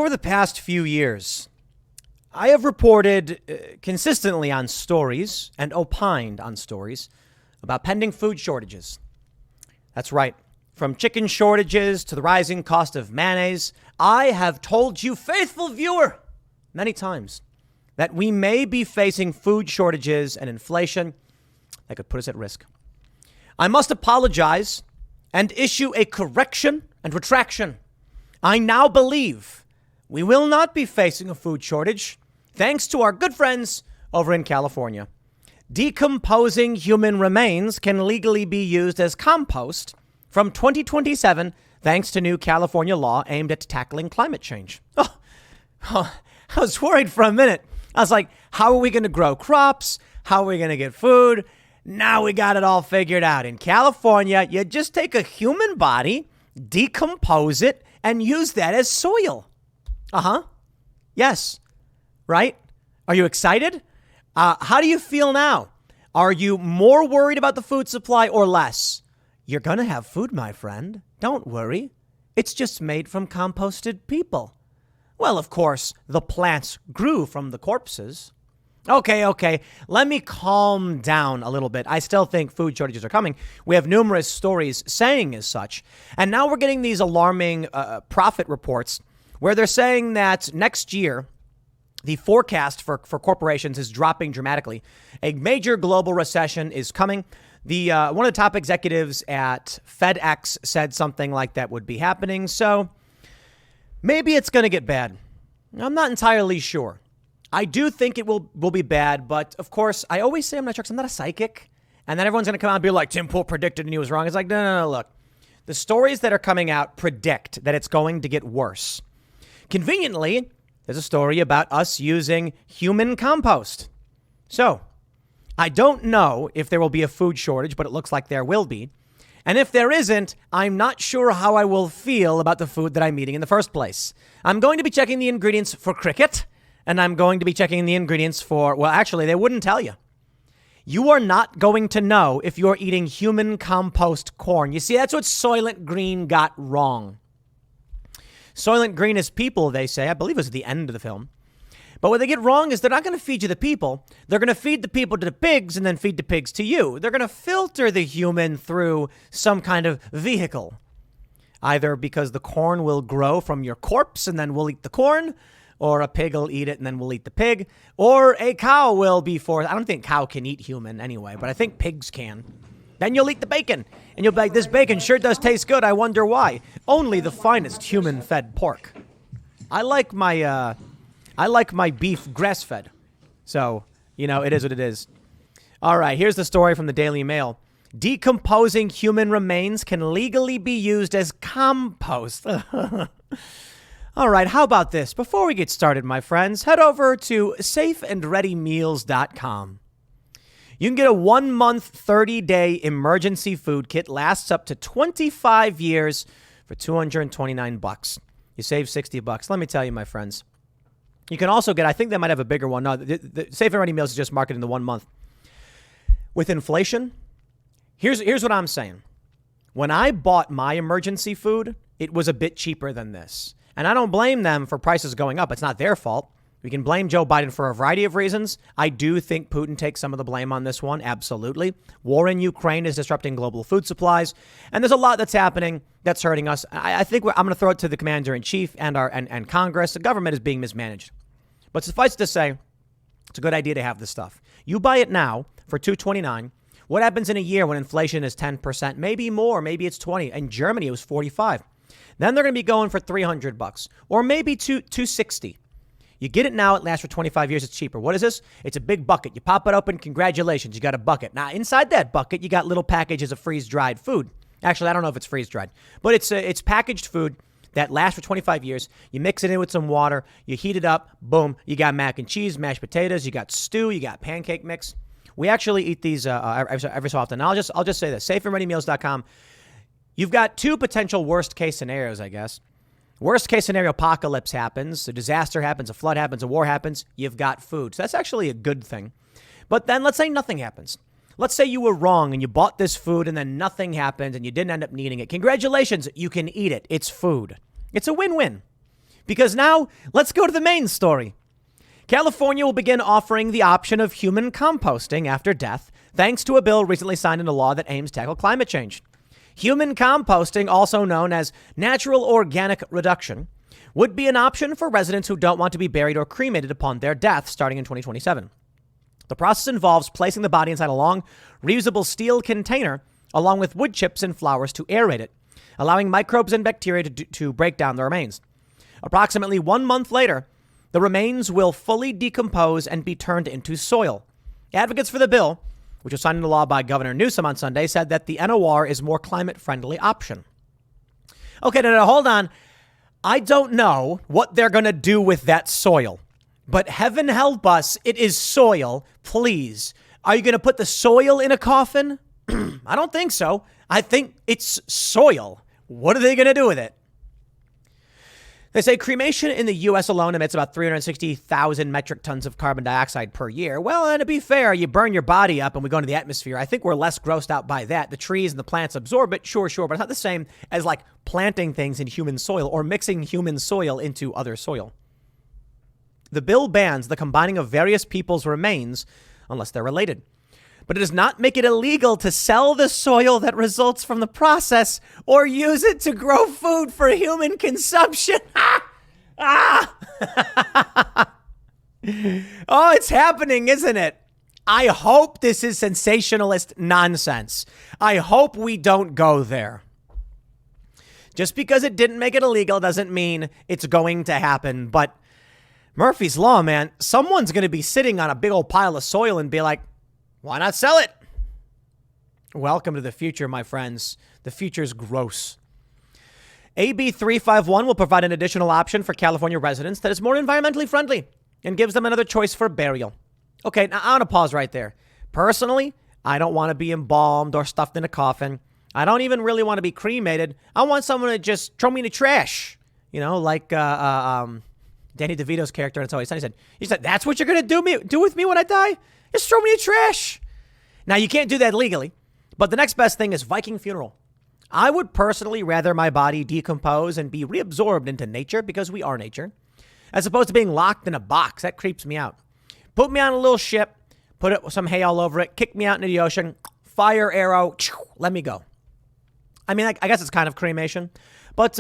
Over the past few years, I have reported consistently on stories and opined on stories about pending food shortages. That's right. From chicken shortages to the rising cost of mayonnaise, I have told you, faithful viewer, many times that we may be facing food shortages and inflation that could put us at risk. I must apologize and issue a correction and retraction. I now believe we will not be facing a food shortage, thanks to our good friends over in California. Decomposing human remains can legally be used as compost from 2027, thanks to new California law aimed at tackling climate change. Oh, I was worried for a minute. I was like, how are we going to grow crops? How are we going to get food? Now we got it all figured out. In California, you just take a human body, decompose it, and use that as soil. Yes. Right? Are you excited? How do you feel now? Are you more worried about the food supply or less? You're going to have food, my friend. Don't worry. It's just made from composted people. Well, of course, the plants grew from the corpses. Okay. Let me calm down a little bit. I still think food shortages are coming. We have numerous stories saying as such. And now we're getting these alarming profit reports where they're saying that next year, the forecast for corporations is dropping dramatically. A major global recession is coming. One of the top executives at FedEx said something like that would be happening. So maybe it's going to get bad. I'm not entirely sure. I do think it will be bad. But of course, I always say I'm not sure because I'm not a psychic. And then everyone's going to come out and be like, Tim Pool predicted and he was wrong. It's like, no. Look, the stories that are coming out predict that it's going to get worse. Conveniently, there's a story about us using human compost. So I don't know if there will be a food shortage, but it looks like there will be. And if there isn't, I'm not sure how I will feel about the food that I'm eating in the first place. I'm going to be checking the ingredients for cricket, and I'm going to be checking the ingredients for, well, actually, they wouldn't tell you. You are not going to know if you're eating human compost corn. You see, that's what Soylent Green got wrong. Soylent Green is people, they say. I believe it was at the end of the film. But what they get wrong is they're not going to feed you the people. They're going to feed the people to the pigs and then feed the pigs to you. They're going to filter the human through some kind of vehicle. Either because the corn will grow from your corpse and then we'll eat the corn, or a pig will eat it and then we'll eat the pig, or a cow will be forced. I don't think cow can eat human anyway, but I think pigs can. Then you'll eat the bacon, and you'll be like, this bacon sure does taste good. I wonder why. Only the finest human-fed pork. I like my beef grass-fed. So, it is what it is. All right, here's the story from the Daily Mail. Decomposing human remains can legally be used as compost. All right, how about this? Before we get started, my friends, head over to safeandreadymeals.com. You can get a 1-month, 30-day emergency food kit. Lasts up to 25 years for $229. You save $60. Let me tell you, my friends. You can also get, I think they might have a bigger one. No, the Safe and Ready Meals is just marketed in the 1 month. With inflation, here's what I'm saying. When I bought my emergency food, it was a bit cheaper than this. And I don't blame them for prices going up. It's not their fault. We can blame Joe Biden for a variety of reasons. I do think Putin takes some of the blame on this one. Absolutely. War in Ukraine is disrupting global food supplies. And there's a lot that's happening that's hurting us. I think I'm going to throw it to the commander in chief and Congress. The government is being mismanaged. But suffice to say, it's a good idea to have this stuff. You buy it now for $229. What happens in a year when inflation is 10%? Maybe more. Maybe it's 20. In Germany, it was 45. Then they're going to be going for $300 or maybe $260. You get it now. It lasts for 25 years. It's cheaper. What is this? It's a big bucket. You pop it open. Congratulations. You got a bucket. Now, inside that bucket, you got little packages of freeze-dried food. Actually, I don't know if it's freeze-dried, but it's packaged food that lasts for 25 years. You mix it in with some water. You heat it up. Boom. You got mac and cheese, mashed potatoes. You got stew. You got pancake mix. We actually eat these every so often. Now, I'll just say this. SafeandReadyMeals.com. You've got two potential worst-case scenarios, I guess. Worst-case scenario, apocalypse happens. A disaster happens. A flood happens. A war happens. You've got food. So that's actually a good thing. But then let's say nothing happens. Let's say you were wrong and you bought this food and then nothing happened and you didn't end up needing it. Congratulations. You can eat it. It's food. It's a win-win. Because now, let's go to the main story. California will begin offering the option of human composting after death, thanks to a bill recently signed into law that aims to tackle climate change. Human composting, also known as natural organic reduction, would be an option for residents who don't want to be buried or cremated upon their death starting in 2027. The process involves placing the body inside a long, reusable steel container along with wood chips and flowers to aerate it, allowing microbes and bacteria to break down the remains. Approximately 1 month later, the remains will fully decompose and be turned into soil. Advocates for the bill, which was signed into law by Governor Newsom on Sunday, said that the NOR is a more climate-friendly option. Okay, no, hold on. I don't know what they're going to do with that soil, but heaven help us, it is soil. Please. Are you going to put the soil in a coffin? I don't think so. I think it's soil. What are they going to do with it? They say cremation in the U.S. alone emits about 360,000 metric tons of carbon dioxide per year. Well, and to be fair, you burn your body up and we go into the atmosphere. I think we're less grossed out by that. The trees and the plants absorb it, sure, but it's not the same as like planting things in human soil or mixing human soil into other soil. The bill bans the combining of various people's remains unless they're related. But it does not make it illegal to sell the soil that results from the process or use it to grow food for human consumption. Oh, it's happening, isn't it? I hope this is sensationalist nonsense. I hope we don't go there. Just because it didn't make it illegal doesn't mean it's going to happen. But Murphy's Law, man, someone's going to be sitting on a big old pile of soil and be like, why not sell it? Welcome to the future, my friends. The future's gross. AB 351 will provide an additional option for California residents that is more environmentally friendly and gives them another choice for burial. Okay, now I want to pause right there. Personally, I don't want to be embalmed or stuffed in a coffin. I don't even really want to be cremated. I want someone to just throw me in the trash. You know, like Danny DeVito's character in It's Always Sunny he said, that's what you're going to do with me when I die? Just throw me in the trash. Now, you can't do that legally, but the next best thing is Viking funeral. I would personally rather my body decompose and be reabsorbed into nature because we are nature, as opposed to being locked in a box. That creeps me out. Put me on a little ship, put some hay all over it, kick me out into the ocean, fire arrow, let me go. I mean, I guess it's kind of cremation, but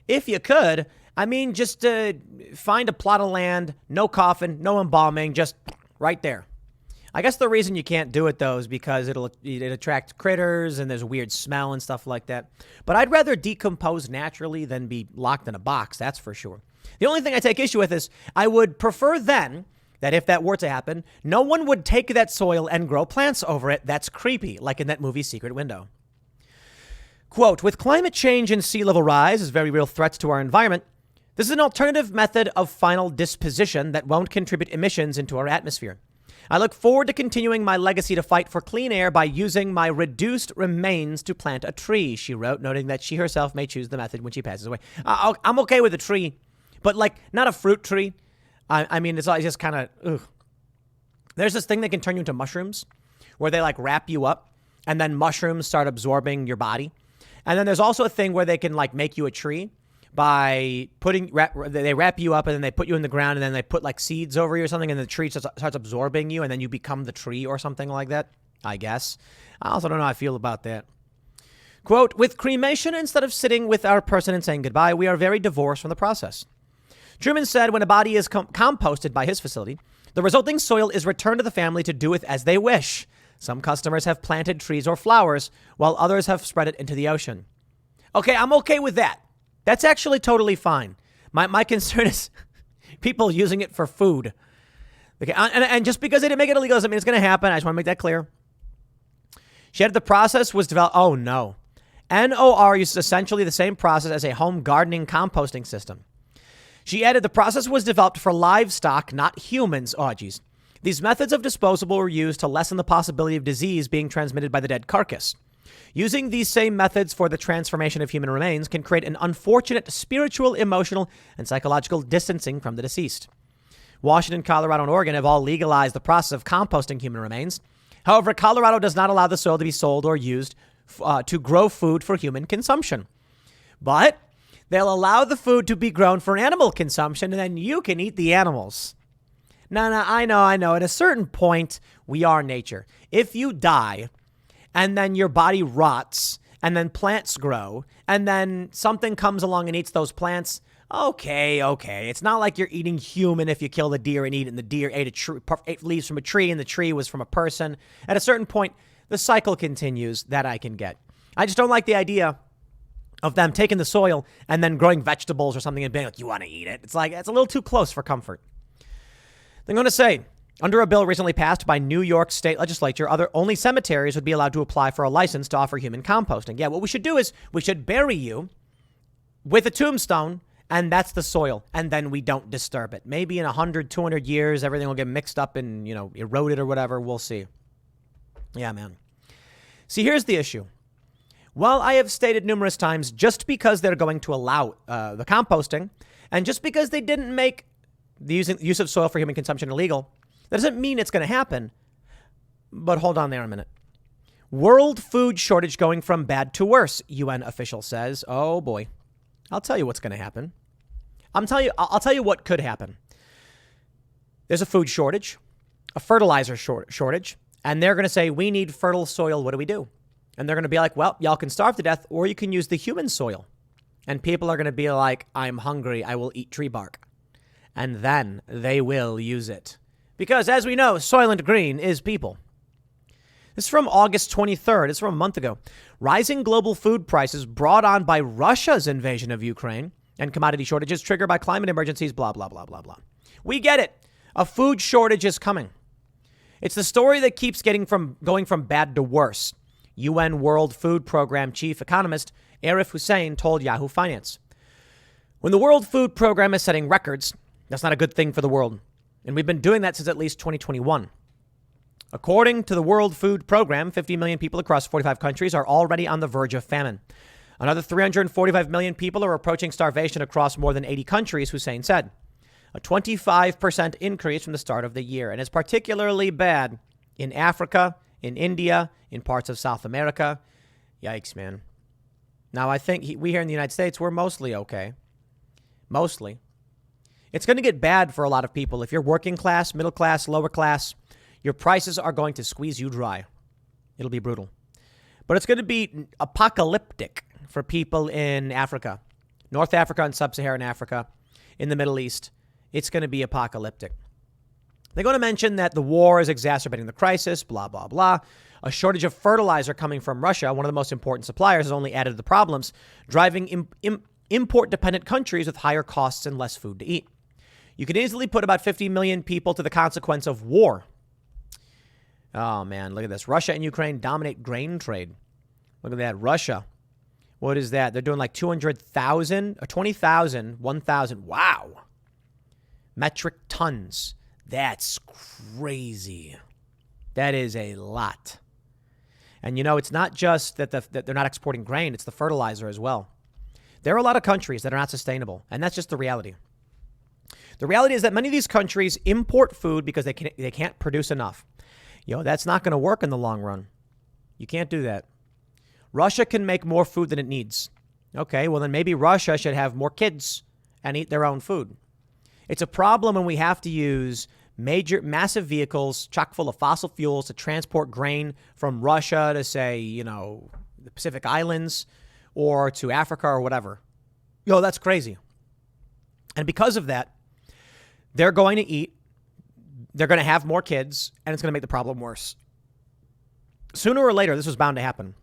if you could, I mean, just find a plot of land, no coffin, no embalming, just right there. I guess the reason you can't do it, though, is because it attracts critters and there's a weird smell and stuff like that. But I'd rather decompose naturally than be locked in a box, that's for sure. The only thing I take issue with is I would prefer then that if that were to happen, no one would take that soil and grow plants over it. That's creepy, like in that movie Secret Window. Quote, with climate change and sea level rise as very real threats to our environment, this is an alternative method of final disposition that won't contribute emissions into our atmosphere. I look forward to continuing my legacy to fight for clean air by using my reduced remains to plant a tree, she wrote, noting that she herself may choose the method when she passes away. I'm okay with a tree, but like not a fruit tree. I mean, it's just kind of, ugh. There's this thing that can turn you into mushrooms where they like wrap you up and then mushrooms start absorbing your body. And then there's also a thing where they can like make you a tree by they wrap you up and then they put you in the ground and then they put like seeds over you or something and the tree starts absorbing you and then you become the tree or something like that, I guess. I also don't know how I feel about that. Quote, with cremation, instead of sitting with our person and saying goodbye, we are very divorced from the process. Truman said when a body is composted by his facility, the resulting soil is returned to the family to do with as they wish. Some customers have planted trees or flowers while others have spread it into the ocean. Okay, I'm okay with that. That's actually totally fine. My concern is people using it for food. Okay, and just because they didn't make it illegal doesn't mean it's going to happen. I just want to make that clear. She added the process was developed. Oh, no. NOR uses essentially the same process as a home gardening composting system. She added the process was developed for livestock, not humans. Oh, geez. These methods of disposal were used to lessen the possibility of disease being transmitted by the dead carcass. Using these same methods for the transformation of human remains can create an unfortunate spiritual, emotional, and psychological distancing from the deceased. Washington, Colorado, and Oregon have all legalized the process of composting human remains. However, Colorado does not allow the soil to be sold or used to grow food for human consumption. But They'll allow the food to be grown for animal consumption, and then you can eat the animals. No, I know. At a certain point, we are nature. If you die, and then your body rots, and then plants grow, and then something comes along and eats those plants, okay. It's not like you're eating human if you kill the deer and eat it, and the deer ate leaves from a tree, and the tree was from a person. At a certain point, the cycle continues. That I can get. I just don't like the idea of them taking the soil and then growing vegetables or something and being like, you want to eat it. It's like, it's a little too close for comfort. They're going to say, under a bill recently passed by New York State Legislature, only cemeteries would be allowed to apply for a license to offer human composting. Yeah, what we should do is we should bury you with a tombstone, and that's the soil, and then we don't disturb it. Maybe in 100, 200 years, everything will get mixed up and, eroded or whatever. We'll see. Yeah, man. See, here's the issue. Well, I have stated numerous times, just because they're going to allow the composting, and just because they didn't make the use of soil for human consumption illegal, that doesn't mean it's going to happen. But hold on there a minute. World food shortage going from bad to worse, UN official says. Oh boy. I'll tell you what's going to happen. I'll tell you what could happen. There's a food shortage, a fertilizer shortage, and they're going to say, we need fertile soil. What do we do? And they're going to be like, well, y'all can starve to death, or you can use the human soil. And people are going to be like, I'm hungry. I will eat tree bark. And then they will use it. Because as we know, Soylent Green is people. This is from August 23rd. It's from a month ago. Rising global food prices brought on by Russia's invasion of Ukraine and commodity shortages triggered by climate emergencies, blah, blah, blah, blah, blah. We get it. A food shortage is coming. It's the story that keeps going from bad to worse. UN World Food Program chief economist Arif Hussein told Yahoo Finance. When the World Food Program is setting records, that's not a good thing for the world. And we've been doing that since at least 2021. According to the World Food Program, 50 million people across 45 countries are already on the verge of famine. Another 345 million people are approaching starvation across more than 80 countries, Hussein said. A 25% increase from the start of the year. And it's particularly bad in Africa, in India, in parts of South America. Yikes, man. Now, I think we here in the United States, we're mostly okay. Mostly. It's going to get bad for a lot of people. If you're working class, middle class, lower class, your prices are going to squeeze you dry. It'll be brutal. But it's going to be apocalyptic for people in Africa, North Africa and sub-Saharan Africa, in the Middle East. It's going to be apocalyptic. They're going to mention that the war is exacerbating the crisis, blah, blah, blah. A shortage of fertilizer coming from Russia, one of the most important suppliers, has only added to the problems, driving import-dependent countries with higher costs and less food to eat. You could easily put about 50 million people to the consequence of war. Oh, man, look at this. Russia and Ukraine dominate grain trade. Look at that. Russia. What is that? They're doing like 200,000, or 20,000, 1,000. Wow. Metric tons. That's crazy. That is a lot. And, it's not just that they're not exporting grain. It's the fertilizer as well. There are a lot of countries that are not sustainable, and that's just the reality. The reality is that many of these countries import food because they can't produce enough. That's not going to work in the long run. You can't do that. Russia can make more food than it needs. Okay, well, then maybe Russia should have more kids and eat their own food. It's a problem when we have to use massive vehicles chock full of fossil fuels to transport grain from Russia to, say, the Pacific Islands or to Africa or whatever. That's crazy. And because of that, they're going to have more kids, and it's going to make the problem worse. Sooner or later, this was bound to happen.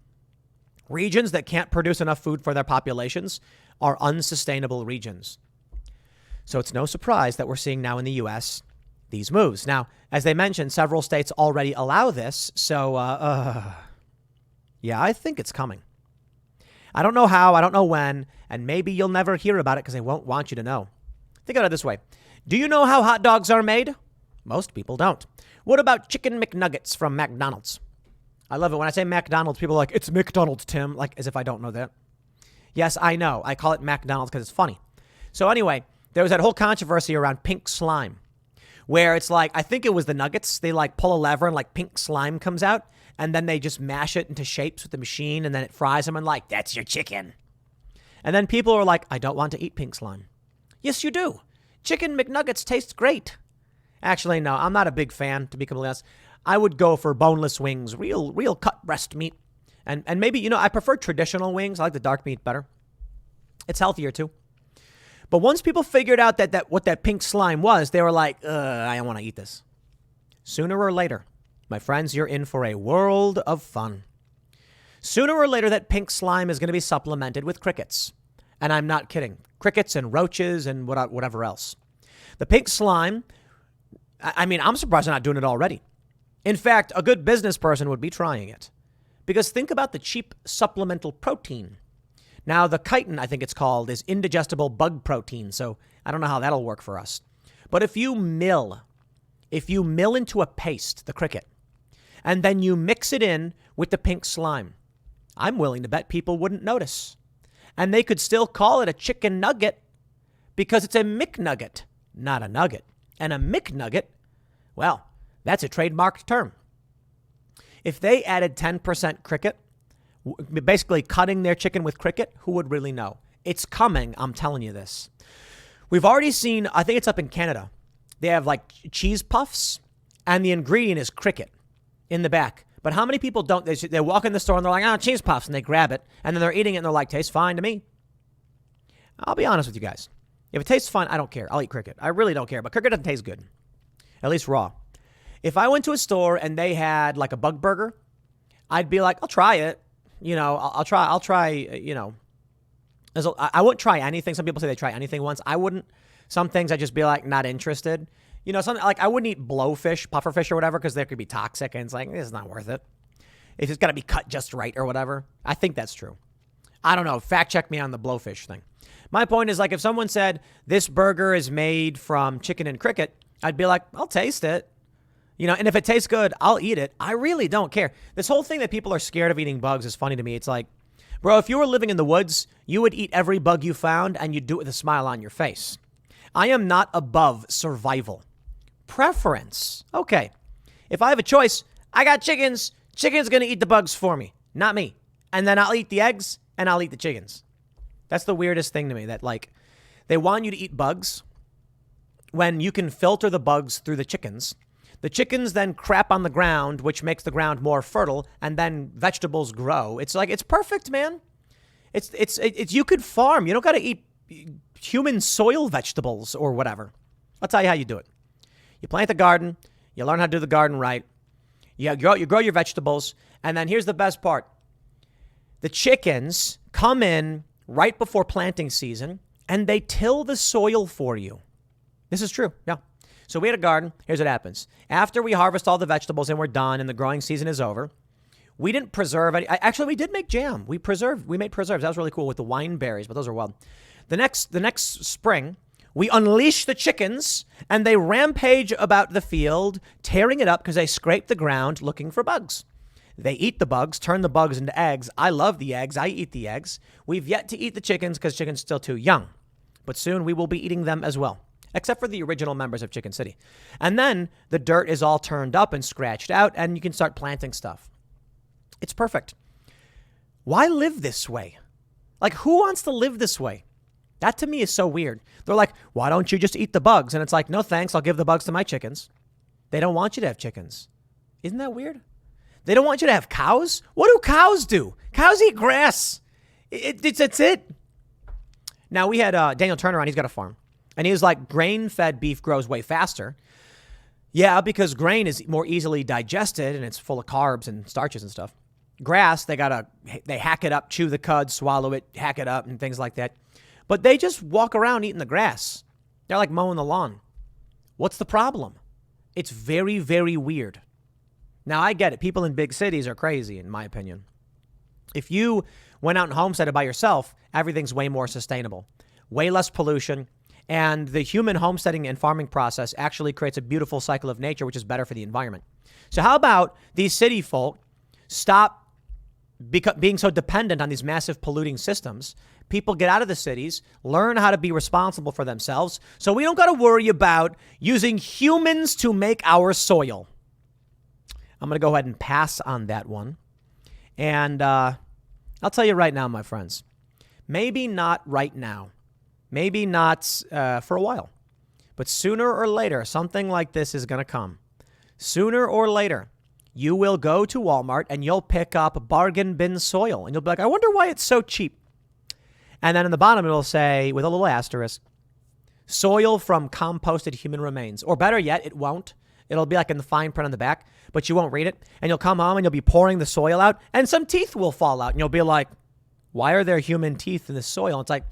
Regions that can't produce enough food for their populations are unsustainable regions. So it's no surprise that we're seeing now in the U.S. these moves. Now, as they mentioned, several states already allow this. So, yeah, I think it's coming. I don't know how, I don't know when, and maybe you'll never hear about it because they won't want you to know. Think about it this way. Do you know how hot dogs are made? Most people don't. What about chicken McNuggets from McDonald's? I love it. When I say McDonald's, people are like, it's McDonald's, Tim. Like, as if I don't know that. Yes, I know. I call it McDonald's because it's funny. So anyway, there was that whole controversy around pink slime, where it's like, I think it was the nuggets. They like pull a lever and like pink slime comes out, and then they just mash it into shapes with the machine, and then it fries them, and like, that's your chicken. And then people are like, I don't want to eat pink slime. Yes, you do. Chicken McNuggets taste great. Actually, no, I'm not a big fan, to be completely honest. I would go for boneless wings, real cut breast meat. And maybe, I prefer traditional wings. I like the dark meat better. It's healthier too. But once people figured out that what that pink slime was, they were like, I don't want to eat this. Sooner or later, my friends, you're in for a world of fun. Sooner or later, that pink slime is going to be supplemented with crickets. And I'm not kidding. Crickets and roaches and whatever else. The pink slime, I'm surprised they're not doing it already. In fact, a good business person would be trying it. Because think about the cheap supplemental protein. Now, the chitin, I think it's called, is indigestible bug protein. So I don't know how that'll work for us. But if you mill into a paste the cricket, and then you mix it in with the pink slime, I'm willing to bet people wouldn't notice. And they could still call it a chicken nugget because it's a McNugget, not a nugget. And a McNugget, well, that's a trademarked term. If they added 10% cricket, basically cutting their chicken with cricket, who would really know? It's coming, I'm telling you this. We've already seen, I think it's up in Canada, they have like cheese puffs, and the ingredient is cricket in the back. But how many people don't? They walk in the store and they're like, cheese puffs, and they grab it, and then they're eating it, and they're like, tastes fine to me. I'll be honest with you guys. If it tastes fine, I don't care. I'll eat cricket. I really don't care, but cricket doesn't taste good, at least raw. If I went to a store and they had like a bug burger, I'd be like, I'll try it. I'll try, I wouldn't try anything. Some people say they try anything once. I wouldn't. Some things I'd just be like, not interested. Something like I wouldn't eat blowfish, pufferfish or whatever, because they could be toxic. And it's like, this is not worth it. It's just got to be cut just right or whatever. I think that's true. I don't know. Fact check me on the blowfish thing. My point is, like, if someone said this burger is made from chicken and cricket, I'd be like, I'll taste it. And if it tastes good, I'll eat it. I really don't care. This whole thing that people are scared of eating bugs is funny to me. It's like, bro, if you were living in the woods, you would eat every bug you found and you'd do it with a smile on your face. I am not above survival. Preference. Okay. If I have a choice, I got chickens. Chicken's going to eat the bugs for me, not me. And then I'll eat the eggs and I'll eat the chickens. That's the weirdest thing to me, that like they want you to eat bugs when you can filter the bugs through the chickens. The chickens then crap on the ground, which makes the ground more fertile, and then vegetables grow. It's like, it's perfect, man. It's you could farm. You don't got to eat human soil vegetables or whatever. I'll tell you how you do it. You plant the garden. You learn how to do the garden right. You grow your vegetables. And then here's the best part. The chickens come in right before planting season, and they till the soil for you. This is true. Yeah. So we had a garden. Here's what happens. After we harvest all the vegetables and we're done and the growing season is over, we didn't preserve any. Actually, we did make jam. We made preserves. That was really cool with the wine berries, but those are wild. The next spring, we unleash the chickens and they rampage about the field, tearing it up because they scrape the ground looking for bugs. They eat the bugs, turn the bugs into eggs. I love the eggs. I eat the eggs. We've yet to eat the chickens because chicken's still too young. But soon we will be eating them as well, except for the original members of Chicken City. And then the dirt is all turned up and scratched out, and you can start planting stuff. It's perfect. Why live this way? Like, who wants to live this way? That to me is so weird. They're like, why don't you just eat the bugs? And it's like, no thanks, I'll give the bugs to my chickens. They don't want you to have chickens. Isn't that weird? They don't want you to have cows? What do cows do? Cows eat grass. It's it. Now, we had Daniel Turner on. He's got a farm. And he was like, grain-fed beef grows way faster. Yeah, because grain is more easily digested and it's full of carbs and starches and stuff. Grass, they hack it up, chew the cud, swallow it, hack it up and things like that. But they just walk around eating the grass. They're like mowing the lawn. What's the problem? It's very, very weird. Now, I get it. People in big cities are crazy, in my opinion. If you went out and homesteaded by yourself, everything's way more sustainable, way less pollution. And the human homesteading and farming process actually creates a beautiful cycle of nature, which is better for the environment. So how about these city folk stop being so dependent on these massive polluting systems? People get out of the cities, learn how to be responsible for themselves, so we don't got to worry about using humans to make our soil. I'm going to go ahead and pass on that one. And I'll tell you right now, my friends, Maybe not right now. Maybe not for a while. But sooner or later, something like this is going to come. Sooner or later, you will go to Walmart and you'll pick up bargain bin soil. And you'll be like, I wonder why it's so cheap. And then in the bottom, it'll say, with a little asterisk, soil from composted human remains. Or better yet, it won't. It'll be like in the fine print on the back, but you won't read it. And you'll come home and you'll be pouring the soil out and some teeth will fall out. And you'll be like, why are there human teeth in this soil? It's like,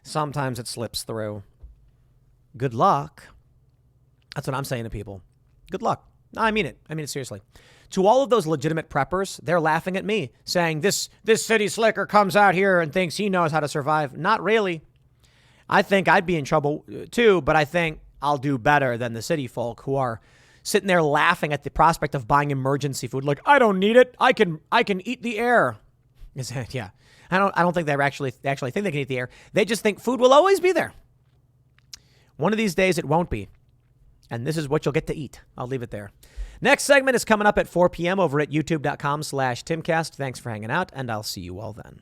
sometimes it slips through. Good luck. That's what I'm saying to people. Good luck. No, I mean it. I mean it seriously. To all of those legitimate preppers, they're laughing at me, saying this city slicker comes out here and thinks he knows how to survive. Not really. I think I'd be in trouble too, but I think I'll do better than the city folk who are sitting there laughing at the prospect of buying emergency food. Like, I don't need it. I can eat the air. Yeah. I don't think they actually think they can eat the air. They just think food will always be there. One of these days it won't be. And this is what you'll get to eat. I'll leave it there. Next segment is coming up at 4 p.m. over at youtube.com/Timcast. Thanks for hanging out, and I'll see you all then.